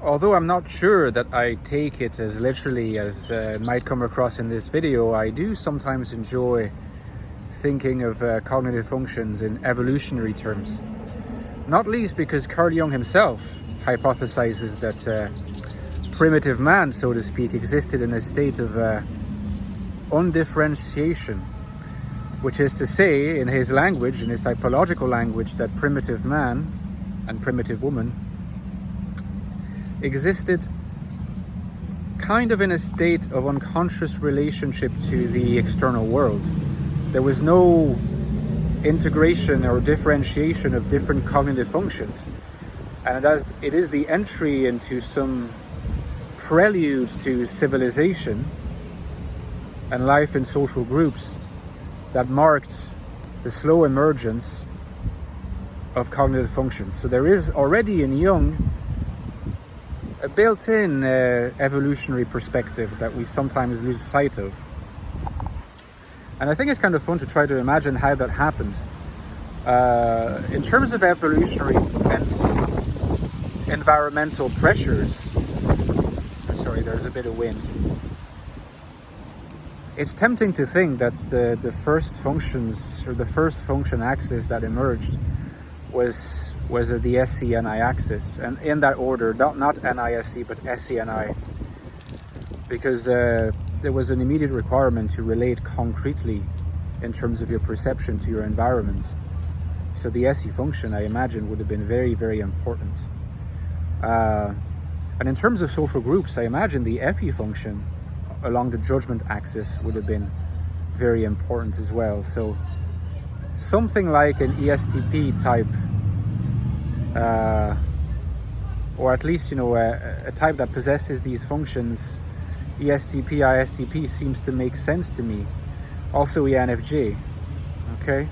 Although I'm not sure that I take it as literally as might come across in this video, I do sometimes enjoy thinking of cognitive functions in evolutionary terms. Not least because Carl Jung himself hypothesizes that primitive man, so to speak, existed in a state of undifferentiation, which is to say, in his language, in his typological language, that primitive man and primitive woman existed kind of in a state of unconscious relationship to the external world. There was no integration or differentiation of different cognitive functions, and it is the entry into some prelude to civilization and life in social groups that marked the slow emergence of cognitive functions. So there is already in Jung a built-in evolutionary perspective that we sometimes lose sight of. And I think it's kind of fun to try to imagine how that happened. In terms of evolutionary and environmental pressures, sorry, there's a bit of wind. It's tempting to think that the first functions, or the first function axis that emerged was the SCNI axis, and in that order, not NISC but SCNI, because there was an immediate requirement to relate concretely in terms of your perception to your environment. So the SE function, I imagine, would have been very, very important. And in terms of social groups, I imagine the FE function along the judgment axis would have been very important as well. So something like an ESTP type, or at least, a type that possesses these functions, ESTP, ISTP, seems to make sense to me. Also INFJ, okay?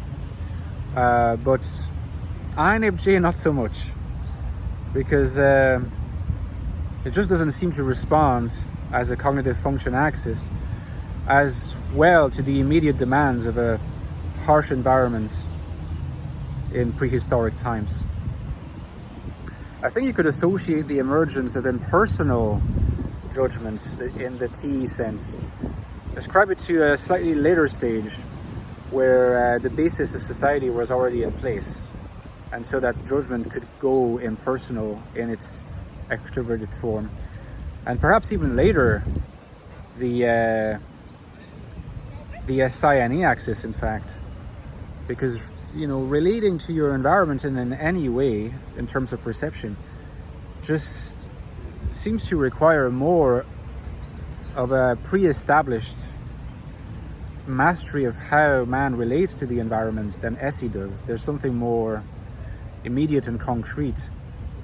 But INFJ not so much, because it just doesn't seem to respond as a cognitive function axis as well to the immediate demands of a harsh environment in prehistoric times. I think you could associate the emergence of impersonal judgment in the T sense, ascribe it to a slightly later stage where the basis of society was already in place, and so that judgment could go impersonal in its extroverted form. And perhaps even later, the SINE axis, in fact, because relating to your environment in any way in terms of perception just seems to require more of a pre-established mastery of how man relates to the environment than SE does. There's something more immediate and concrete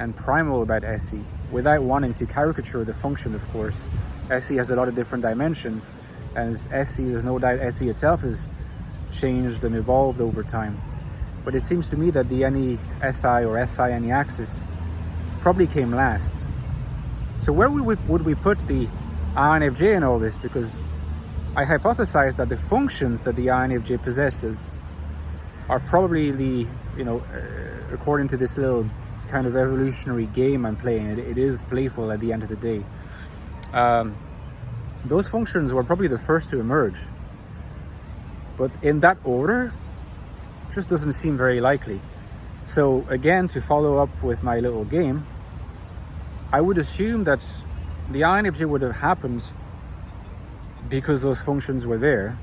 and primal about SE, without wanting to caricature the function, of course. SE has a lot of different dimensions, as SE, there's no doubt SE itself has changed and evolved over time. But it seems to me that the NESI or SINE axis probably came last. So where would we put the INFJ in all this? Because I hypothesize that the functions that the INFJ possesses are probably the, according to this little kind of evolutionary game I'm playing, it is playful at the end of the day. Those functions were probably the first to emerge. But in that order, just doesn't seem very likely. So again, to follow up with my little game, I would assume that the INFJ would have happened because those functions were there,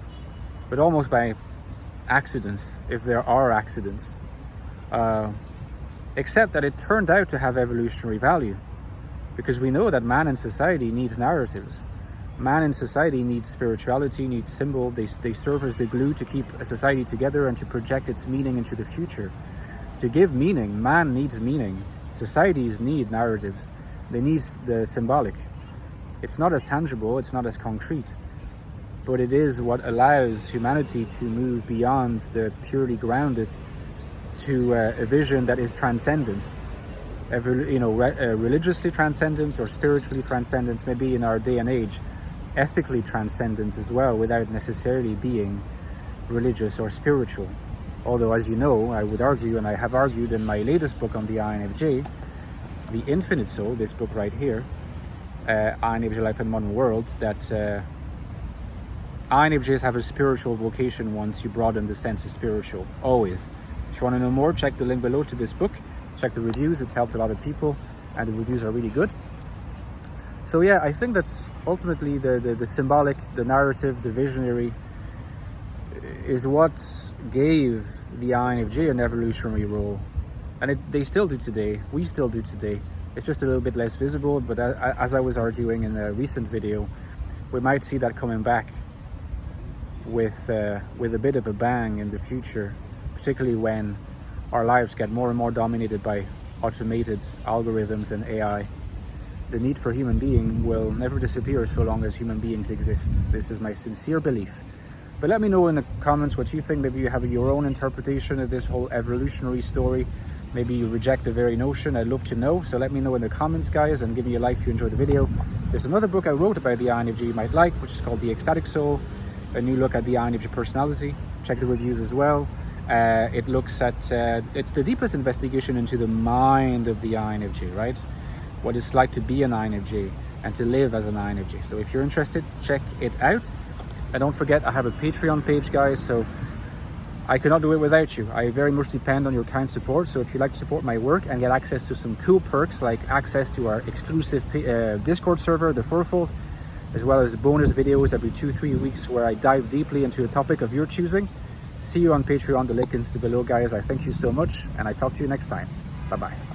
but almost by accident, if there are accidents. Except that it turned out to have evolutionary value, because we know that man in society needs narratives. Man in society needs spirituality, needs symbol. They serve as the glue to keep a society together and to project its meaning into the future. To give meaning, man needs meaning. Societies need narratives. They need the symbolic. It's not as tangible, it's not as concrete, but it is what allows humanity to move beyond the purely grounded to a vision that is transcendent. Religiously transcendent or spiritually transcendent, maybe in our day and age, ethically transcendent as well, without necessarily being religious or spiritual. Although, as you know, I would argue, and I have argued in my latest book on the INFJ, The Infinite Soul, this book right here, INFJ Life in the Modern World, that INFJs have a spiritual vocation once you broaden the sense of spiritual, always. If you want to know more, check the link below to this book. Check the reviews, it's helped a lot of people, and the reviews are really good. So yeah, I think that's ultimately the symbolic, the narrative, the visionary is what gave the INFJ an evolutionary role. And they still do today, we still do today. It's just a little bit less visible, but as I was arguing in a recent video, we might see that coming back with a bit of a bang in the future, particularly when our lives get more and more dominated by automated algorithms and AI. The need for human being will never disappear so long as human beings exist. This is my sincere belief. But let me know in the comments what you think. Maybe you have your own interpretation of this whole evolutionary story. Maybe you reject the very notion. I'd love to know. So let me know in the comments, guys, and give me a like if you enjoyed the video. There's another book I wrote about the INFJ you might like, which is called The Ecstatic Soul, a new look at the INFJ personality. Check the reviews as well. It looks at, it's the deepest investigation into the mind of the INFJ, right? What it's like to be an INFJ and to live as an INFJ. So if you're interested, check it out. And don't forget, I have a Patreon page, guys, so I cannot do it without you. I very much depend on your kind support. So if you'd like to support my work and get access to some cool perks, like access to our exclusive Discord server, the Furfold, as well as bonus videos every 2-3 weeks where I dive deeply into a topic of your choosing. See you on Patreon. The link is below, guys. I thank you so much, and I talk to you next time. Bye-bye.